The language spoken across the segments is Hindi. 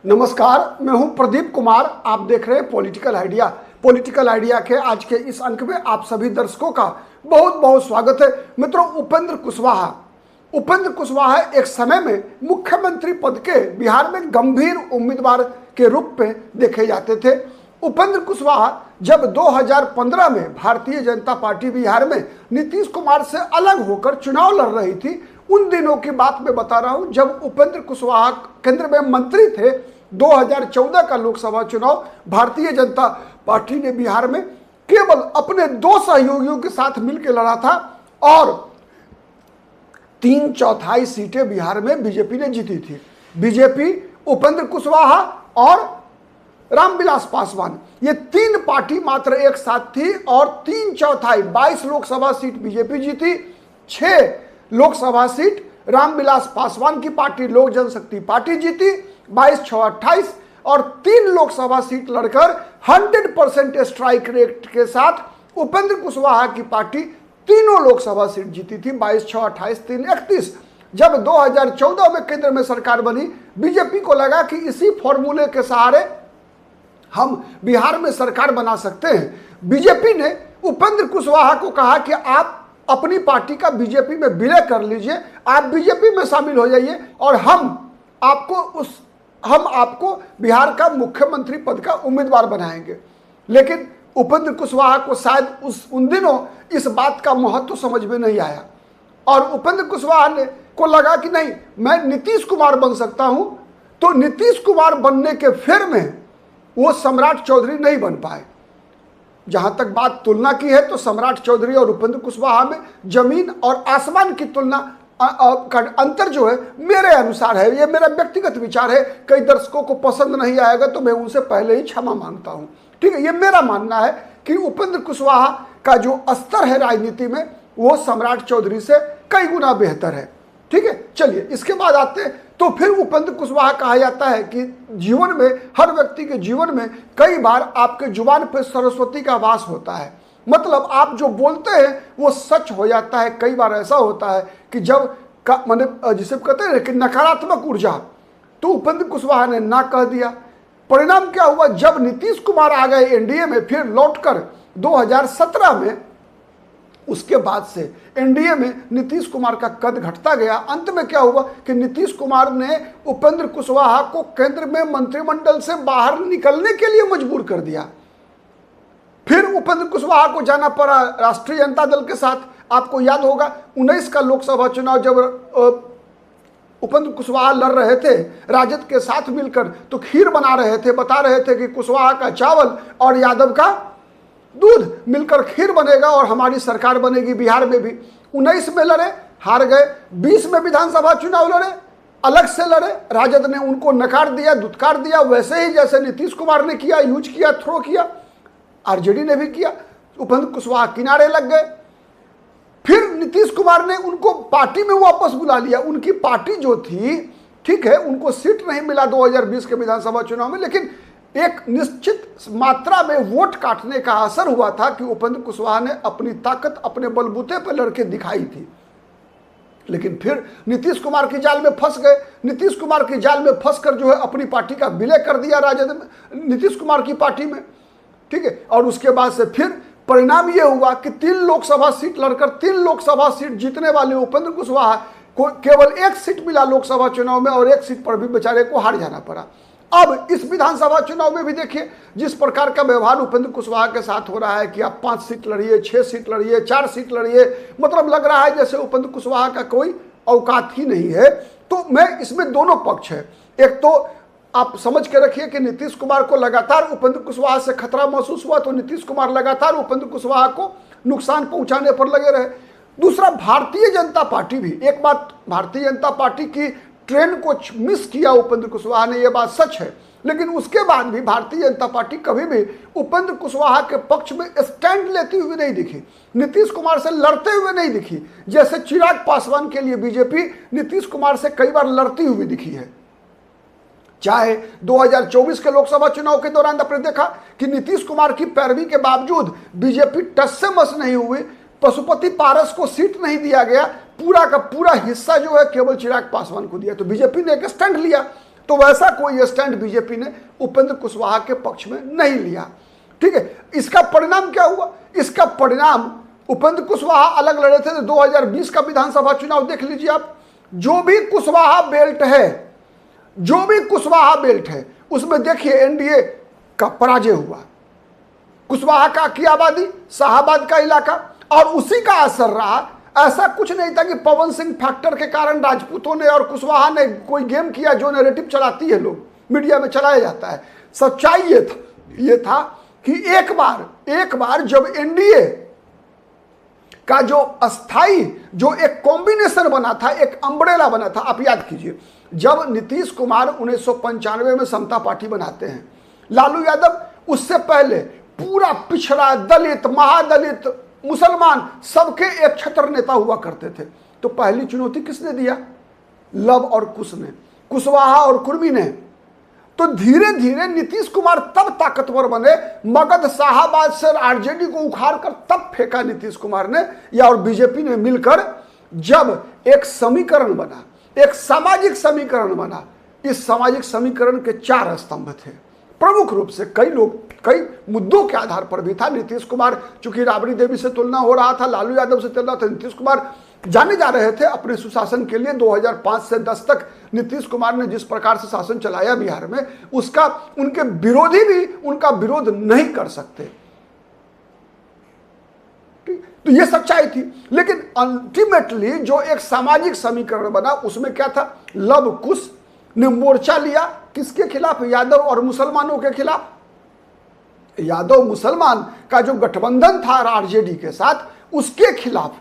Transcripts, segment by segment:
नमस्कार, मैं हूं प्रदीप कुमार। आप देख रहे हैं पॉलिटिकल आइडिया। पॉलिटिकल आइडिया के आज के इस अंक में आप सभी दर्शकों का बहुत बहुत स्वागत है। मित्रों, उपेंद्र कुशवाहा एक समय में मुख्यमंत्री पद के बिहार में गंभीर उम्मीदवार के रूप में देखे जाते थे। उपेंद्र कुशवाहा जब 2015 में भारतीय जनता पार्टी बिहार में नीतीश कुमार से अलग होकर चुनाव लड़ रही थी, उन दिनों की बात मैं बता रहा हूं जब उपेंद्र कुशवाहा केंद्र में मंत्री थे। 2014 का लोकसभा चुनाव भारतीय जनता पार्टी ने बिहार में केवल अपने दो सहयोगियों के साथ मिलकर लड़ा था और 3/4 सीटें बिहार में बीजेपी ने जीती थी। बीजेपी, उपेंद्र कुशवाहा और रामविलास पासवान, ये तीन पार्टी मात्र एक साथ थी और 3/4 22 लोकसभा सीट बीजेपी जीती। 6 लोकसभा सीट रामविलास पासवान की पार्टी लोक जनशक्ति पार्टी जीती। 22/6 28 और 3 लोकसभा सीट लड़कर 100% स्ट्राइक रेट के साथ उपेंद्र कुशवाहा की पार्टी तीनों लोकसभा सीट जीती थी। 22/6 28 3 31। जब 2014 में केंद्र में सरकार बनी, बीजेपी को लगा कि इसी फॉर्मूले के सहारे हम बिहार में सरकार बना सकते हैं। बीजेपी ने उपेंद्र कुशवाहा को कहा कि आप अपनी पार्टी का बीजेपी में विलय कर लीजिए, आप बीजेपी में शामिल हो जाइए और हम आपको बिहार का मुख्यमंत्री पद का उम्मीदवार बनाएंगे। लेकिन उपेंद्र कुशवाहा को शायद उन दिनों इस बात का महत्व समझ में नहीं आया और उपेंद्र कुशवाहा को लगा कि नहीं, मैं नीतीश कुमार बन सकता हूं। तो नीतीश कुमार बनने के फेर में वो सम्राट चौधरी नहीं बन पाए। जहां तक बात तुलना की है तो सम्राट चौधरी और उपेंद्र कुशवाहा में जमीन और आसमान की तुलना का अंतर जो है मेरे अनुसार है। ये मेरा व्यक्तिगत विचार है। कई दर्शकों को पसंद नहीं आएगा तो मैं उनसे पहले ही क्षमा मांगता हूं। ठीक है, ये मेरा मानना है कि उपेंद्र कुशवाहा का जो स्तर है राजनीति में वो सम्राट चौधरी से कई गुना बेहतर है। ठीक है, चलिए इसके बाद आते हैं। तो फिर उपेंद्र कुशवाहा कहा जाता है कि जीवन में, हर व्यक्ति के जीवन में कई बार आपके जुबान पर सरस्वती का वास होता है। मतलब आप जो बोलते हैं वो सच हो जाता है। कई बार ऐसा होता है कि जब मैंने जिसे कहते हैं कि नकारात्मक ऊर्जा, तो उपेंद्र कुशवाहा ने ना कह दिया। परिणाम क्या हुआ, जब नीतीश कुमार आ गए एनडीए में, फिर लौटकर 2017 में, उसके बाद से एनडीए में नीतीश कुमार का कद घटता गया। अंत में क्या हुआ कि नीतीश कुमार ने उपेंद्र कुशवाहा को केंद्र में मंत्रिमंडल से बाहर निकलने के लिए मजबूर कर दिया। फिर उपेंद्र कुशवाहा को जाना पड़ा राष्ट्रीय जनता दल के साथ। आपको याद होगा 19 का लोकसभा चुनाव जब उपेंद्र कुशवाहा लड़ रहे थे राजद के साथ मिलकर, तो खीर बना रहे थे, बता रहे थे कि कुशवाहा का चावल और यादव का दूध मिलकर खीर बनेगा और हमारी सरकार बनेगी। बिहार में भी 19 में लड़े, हार गए। 20 में विधानसभा चुनाव लड़े, अलग से लड़े, राजद ने उनको नकार दिया, दुत्कार दिया, वैसे ही जैसे नीतीश कुमार ने किया, यूज किया, थ्रो किया, आरजेडी ने भी किया। उपेंद्र कुशवाहा किनारे लग गए। फिर नीतीश कुमार ने उनको पार्टी में वापस बुला लिया। उनकी पार्टी जो थी, ठीक है, उनको सीट नहीं मिला 2020 के विधानसभा चुनाव में, लेकिन एक निश्चित मात्रा में वोट काटने का असर हुआ था कि उपेंद्र कुशवाहा ने अपनी ताकत अपने बलबूते पर लड़के दिखाई थी। लेकिन फिर नीतीश कुमार की जाल में फंस गए। नीतीश कुमार की जाल में फंसकर जो है अपनी पार्टी का विलय कर दिया राजद में, नीतीश कुमार की पार्टी में। ठीक है, और उसके बाद से फिर परिणाम यह हुआ कि 3 लोकसभा सीट लड़कर 3 लोकसभा सीट जीतने वाले उपेंद्र कुशवाहा को केवल 1 सीट मिला लोकसभा चुनाव में और 1 सीट पर भी बेचारे को हार जाना पड़ा। अब इस विधानसभा चुनाव में भी देखिए जिस प्रकार का व्यवहार उपेंद्र कुशवाहा के साथ हो रहा है कि आप 5 सीट लड़िए, 6 सीट लड़िए, 4 सीट लड़िए, मतलब लग रहा है जैसे उपेंद्र कुशवाहा का कोई औकात ही नहीं है। तो मैं इसमें दोनों पक्ष है। एक तो आप समझ के रखिए कि नीतीश कुमार को लगातार उपेंद्र कुशवाहा से खतरा महसूस हुआ, तो नीतीश कुमार लगातार उपेंद्र कुशवाहा को नुकसान पहुंचाने पर लगे रहे। दूसरा, भारतीय जनता पार्टी भी, एक बात, भारतीय जनता पार्टी की ट्रेन को मिस किया उपेंद्र कुशवाहा ने, यह बात सच है। लेकिन उसके बाद भी भारतीय जनता पार्टी कभी भी उपेंद्र कुशवाहा के पक्ष में स्टैंड लेती हुई नहीं दिखी, नीतीश कुमार से लड़ते हुए नहीं दिखी। जैसे चिराग पासवान के लिए बीजेपी नीतीश कुमार से कई बार लड़ती हुई दिखी है। चाहे 2024 के लोकसभा चुनाव के दौरान आपने देखा कि नीतीश कुमार की पैरवी के बावजूद बीजेपी टस से मस नहीं हुई, पशुपति पारस को सीट नहीं दिया गया, पूरा का पूरा हिस्सा जो है केवल चिराग पासवान को दिया। तो बीजेपी ने एक स्टैंड लिया। तो वैसा कोई स्टैंड बीजेपी ने उपेंद्र कुशवाहा के पक्ष में नहीं लिया। ठीक है, इसका परिणाम क्या हुआ? इसका परिणाम उपेंद्र कुशवाहा अलग लड़े थे। 2020 का विधानसभा चुनाव देख लीजिए आप, जो भी कुशवाहा बेल्ट है उसमें देखिए एनडीए का पराजय हुआ। कुशवाहा का की आबादी, शाहाबाद का इलाका, और उसी का असर रहा। ऐसा कुछ नहीं था कि पवन सिंह फैक्टर के कारण राजपूतों ने और कुशवाहा ने कोई गेम किया जो नैरेटिव चलाती है लोग, मीडिया में चलाया जाता है। सच्चाई ये था कि एक बार जब एनडीए का जो अस्थाई जो एक कॉम्बिनेशन बना था, एक अम्ब्रेला बना था, आप याद कीजिए जब नीतीश कुमार 1995 में समता पार्टी बनाते हैं, लालू यादव उससे पहले पूरा पिछड़ा, दलित, महादलित, मुसलमान सबके एक छत्र नेता हुआ करते थे। तो पहली चुनौती किसने दिया? लव और कुश ने, कुशवाहा और कुर्मी ने। तो धीरे धीरे नीतीश कुमार तब ताकतवर बने, मगध शाहाबाद से आरजेडी को उखाड़ कर तब फेंका नीतीश कुमार ने या और बीजेपी ने मिलकर, जब एक समीकरण बना, एक सामाजिक समीकरण बना। इस सामाजिक समीकरण के 4 स्तंभ थे प्रमुख रूप से। कई मुद्दों के आधार पर भी था। नीतीश कुमार, चूंकि राबड़ी देवी से तुलना हो रहा था, लालू यादव से तुलना था, नीतीश कुमार जाने जा रहे थे अपने सुशासन के लिए। 2005 से 10 तक नीतीश कुमार ने जिस प्रकार से शासन चलाया बिहार में, उसका उनके विरोधी भी उनका विरोध नहीं कर सकते। तो ये सच्चाई थी। लेकिन अल्टीमेटली जो एक सामाजिक समीकरण बना उसमें क्या था? लव कुश ने मोर्चा लिया किसके खिलाफ? यादव और मुसलमानों के खिलाफ। यादव मुसलमान का जो गठबंधन था आरजेडी के साथ, उसके खिलाफ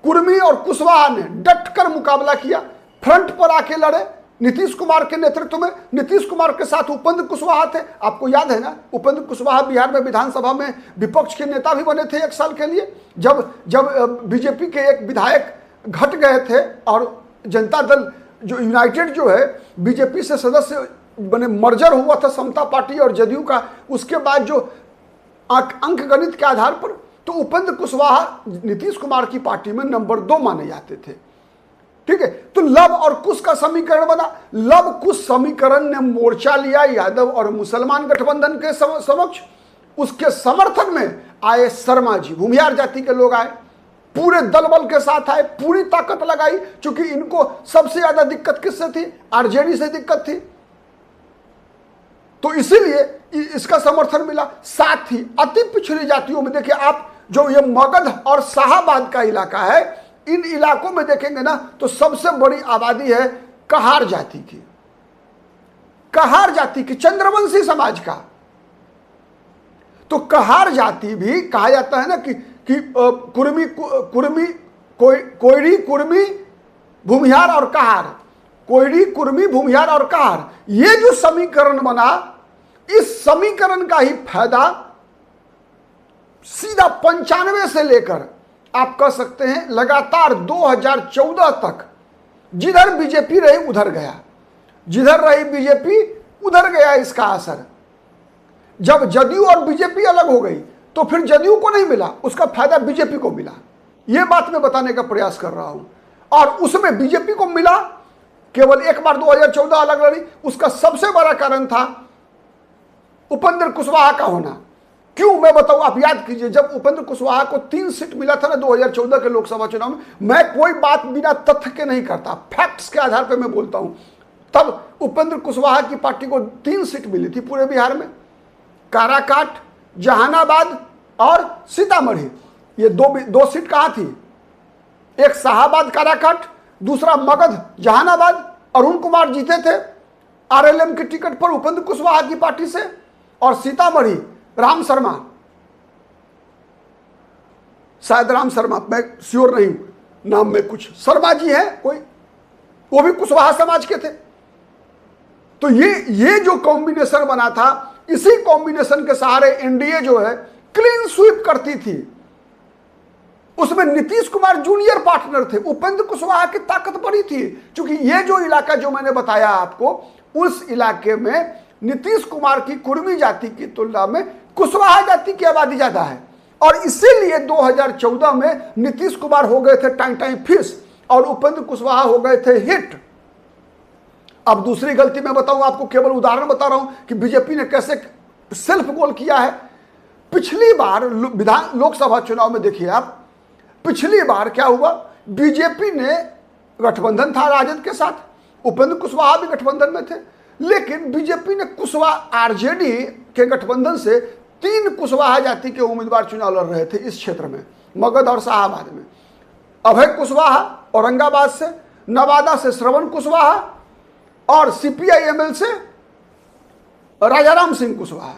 कुर्मी और कुशवाहा ने डटकर मुकाबला किया, फ्रंट पर आके लड़े नीतीश कुमार के नेतृत्व में। नीतीश कुमार के साथ उपेंद्र कुशवाहा थे, आपको याद है ना? उपेंद्र कुशवाहा बिहार में विधानसभा में विपक्ष के नेता भी बने थे 1 साल के लिए। जब बीजेपी के एक विधायक घट गए थे और जनता दल जो यूनाइटेड जो है बीजेपी से सदस्य बने, मर्जर हुआ था समता पार्टी और जदयू का, उसके बाद जो अंक गणित के आधार पर, तो उपेंद्र कुशवाहा नीतीश कुमार की पार्टी में नंबर 2 माने जाते थे। ठीक है, तो लव और कुश का समीकरण बना। लव कुश समीकरण ने मोर्चा लिया यादव और मुसलमान गठबंधन के समक्ष। उसके समर्थन में आए शर्मा जी, भूमिहार जाति के लोग आए, पूरे दल बल के साथ आए, पूरी ताकत लगाई। क्योंकि इनको सबसे ज्यादा दिक्कत किससे थी? आरजेडी से दिक्कत थी, तो इसीलिए इसका समर्थन मिला। साथ ही अति पिछड़ी जातियों में देखिए आप, जो ये मगध और शाहाबाद का इलाका है, इन इलाकों में देखेंगे ना तो सबसे बड़ी आबादी है कहार जाति की, कहार जाति की, चंद्रवंशी समाज का। तो कहार जाति भी कहा जाता है ना कि कोयरी, कुर्मी, भूमिहार और कहार, कोयरी, कुर्मी, भूमिहार और कहार, ये जो समीकरण बना, इस समीकरण का ही फायदा सीधा 95 से लेकर आप कह सकते हैं लगातार 2014 तक जिधर बीजेपी रही उधर गया, जिधर रही बीजेपी उधर गया इसका असर। जब जदयू और बीजेपी अलग हो गई तो फिर जदयू को नहीं मिला, उसका फायदा बीजेपी को मिला। यह बात मैं बताने का प्रयास कर रहा हूं। और उसमें बीजेपी को मिला, केवल एक बार 2014 अलग लड़ी, उसका सबसे बड़ा कारण था उपेंद्र कुशवाहा का होना। क्यों मैं बताऊं, आप याद कीजिए, जब उपेंद्र कुशवाहा को 3 सीट मिला था ना 2014 के लोकसभा चुनाव में, मैं कोई बात बिना तथ्य के नहीं करता, फैक्ट्स के आधार पर मैं बोलता हूं। तब उपेंद्र कुशवाहा की पार्टी को 3 सीट मिली थी पूरे बिहार में, काराकाट, जहानाबाद और सीतामढ़ी। ये दो सीट कहां थी? एक शाहाबाद काराकाट, दूसरा मगध जहानाबाद। अरुण कुमार जीते थे आरएलएम की टिकट पर उपेंद्र कुशवाहा की पार्टी से, और सीतामढ़ी राम शर्मा, शायद राम शर्मा, मैं श्योर नहीं हूं नाम में, कुछ शर्मा जी हैं कोई, वो भी कुशवाहा समाज के थे। तो ये जो कॉम्बिनेशन बना था, इसी कॉम्बिनेशन के सहारे एनडीए जो है क्लीन स्वीप करती थी। उसमें नीतीश कुमार जूनियर पार्टनर थे, उपेंद्र कुशवाहा की ताकत बड़ी थी। क्योंकि ये जो इलाका जो मैंने बताया आपको, उस इलाके में नीतीश कुमार की कुर्मी जाति की तुलना में कुशवाहा जाति की आबादी ज्यादा है। और इसीलिए 2014 में नीतीश कुमार हो गए थे टाइम फिश और उपेंद्र कुशवाहा हो गए थे हिट। अब दूसरी गलती मैं बताऊं आपको, केवल उदाहरण बता रहा हूं कि बीजेपी ने कैसे सेल्फ गोल किया है। पिछली बार लोकसभा चुनाव में देखिए आप, पिछली बार क्या हुआ, बीजेपी ने गठबंधन था राजद के साथ, उपेंद्र कुशवाहा भी गठबंधन में थे, लेकिन बीजेपी ने कुशवाहा आरजेडी के गठबंधन से 3 कुशवाहा जाति के उम्मीदवार चुनाव लड़ रहे थे इस क्षेत्र में, मगध और शाहाबाद में। अभय कुशवाहा औरंगाबाद से, नवादा से श्रवण कुशवाहा और सीपीआई-एमएल से राजाराम सिंह कुशवाहा,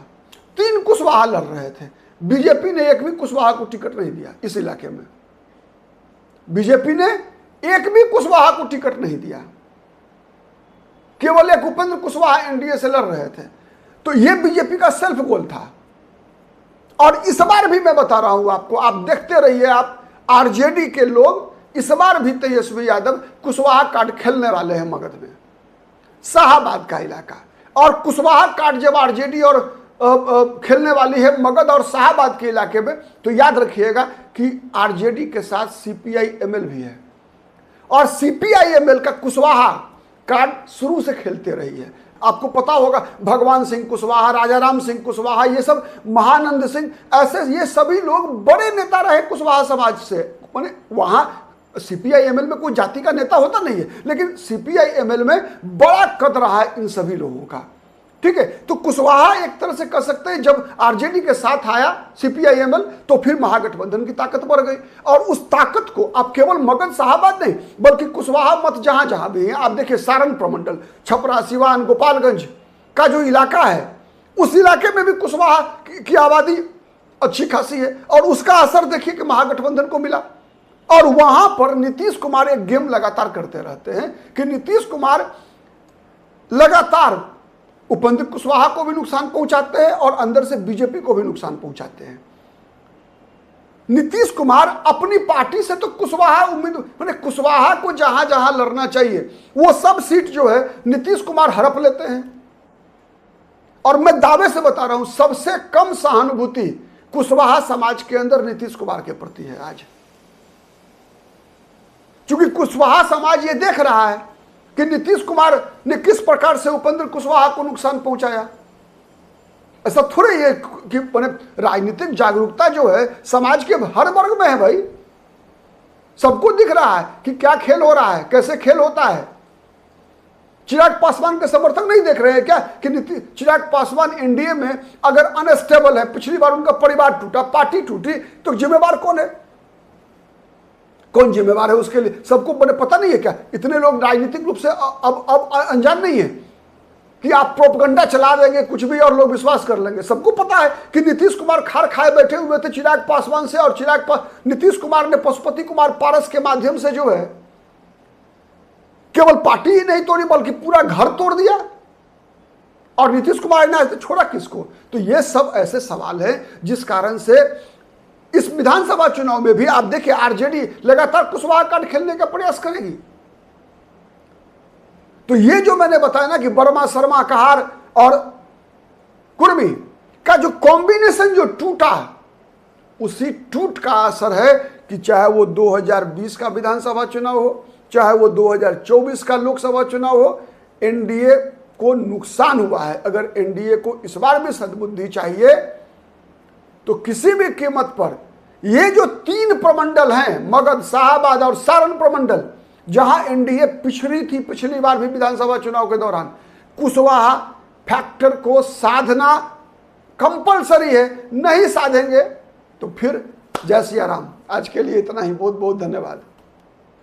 3 कुशवाहा लड़ रहे थे। बीजेपी ने एक भी कुशवाहा को टिकट नहीं दिया इस इलाके में, बीजेपी ने एक भी कुशवाहा को टिकट नहीं दिया, केवल एक उपेंद्र कुशवाहा एनडीए से लड़ रहे थे। तो यह बीजेपी का सेल्फ गोल था। और इस बार भी मैं बता रहा हूं आपको, आप देखते रहिए, आप आरजेडी के लोग इस बार भी तेजस्वी यादव कुशवाहा कार्ड खेलने वाले हैं मगध में, शाहाबाद का इलाका। और कुशवाहा कार्ड जब आरजेडी और खेलने वाली है मगध और शाहाबाद के इलाके में, तो याद रखिएगा कि आरजेडी के साथ सीपीआई-एमएल भी है, और सीपीआई-एमएल का कुशवाहा कार्ड शुरू से खेलते रही है। आपको पता होगा, भगवान सिंह कुशवाहा, राजाराम सिंह कुशवाहा, ये सब, महानंद सिंह, ऐसे ये सभी लोग बड़े नेता रहे कुशवाहा समाज से। माने वहां सीपीआई-एमएल में कोई जाति का नेता होता नहीं है, लेकिन सीपीआई-एमएल में बड़ा कद रहा है इन सभी लोगों का। ठीक है, तो कुशवाहा एक तरह से कह सकते हैं जब आरजेडी के साथ आया सीपीआई-एमएल, तो फिर महागठबंधन की ताकत बढ़ गई। और उस ताकत को आप केवल मगध शाहाबाद नहीं, बल्कि कुशवाहा मत जहां जहां भी है, आप देखिए सारण प्रमंडल, छपरा, सिवान, गोपालगंज का जो इलाका है, उस इलाके में भी कुशवाहा की आबादी अच्छी खासी है। और उसका असर देखिए कि महागठबंधन को मिला। और वहां पर नीतीश कुमार एक गेम लगातार करते रहते हैं कि नीतीश कुमार लगातार उपेंद्र कुशवाहा को भी नुकसान पहुंचाते हैं और अंदर से बीजेपी को भी नुकसान पहुंचाते हैं। नीतीश कुमार अपनी पार्टी से तो कुशवाहा माने कुशवाहा को जहां जहां लड़ना चाहिए वो सब सीट जो है नीतीश कुमार हड़प लेते हैं। और मैं दावे से बता रहा हूं, सबसे कम सहानुभूति कुशवाहा समाज के अंदर नीतीश कुमार के प्रति है आज, क्योंकि कुशवाहा समाज ये देख रहा है कि नीतीश कुमार ने किस प्रकार से उपेंद्र कुशवाहा को नुकसान पहुंचाया। ऐसा थोड़े ये कि राजनीतिक जागरूकता जो है समाज के हर वर्ग में है भाई, सबको दिख रहा है कि क्या खेल हो रहा है, कैसे खेल होता है। चिराग पासवान के समर्थक नहीं देख रहे हैं क्या कि चिराग पासवान एनडीए में अगर अनस्टेबल है, पिछली बार उनका परिवार टूटा, पार्टी टूटी, तो जिम्मेवार कौन है, कौन जिम्मेवार है उसके लिए? सबको पता नहीं है क्या? इतने लोग राजनीतिक रूप से अब अनजान नहीं है कि आप प्रोपगंडा चला देंगे कुछ भी और लोग विश्वास कर लेंगे। सबको पता है कि नीतीश कुमार खार खाए बैठे हुए थे चिराग पासवान से, और नीतीश कुमार ने पशुपति कुमार पारस के माध्यम से जो है केवल पार्टी ही नहीं तोड़ी बल्कि पूरा घर तोड़ दिया, और नीतीश कुमार ने छोड़ा किसको? तो ये सब ऐसे सवाल है जिस कारण से इस विधानसभा चुनाव में भी आप देखिए आरजेडी लगातार कुशवाहा कार्ड खेलने का प्रयास करेगी। तो ये जो मैंने बताया ना कि वर्मा, शर्मा, कहार और कुर्मी का जो कॉम्बिनेशन जो टूटा, उसी टूट का असर है कि चाहे वो 2020 का विधानसभा चुनाव हो, चाहे वो 2024 का लोकसभा चुनाव हो, एनडीए को नुकसान हुआ है। अगर एनडीए को इस बार भी सद्बुद्धि चाहिए तो किसी भी कीमत पर ये जो 3 प्रमंडल हैं, मगध, शाहाबाद और सारण प्रमंडल, जहां एनडीए पिछड़ी थी पिछली बार भी विधानसभा चुनाव के दौरान, कुशवाहा फैक्टर को साधना कंपलसरी है। नहीं साधेंगे तो फिर जय सिया राम। आज के लिए इतना ही, बहुत बहुत धन्यवाद।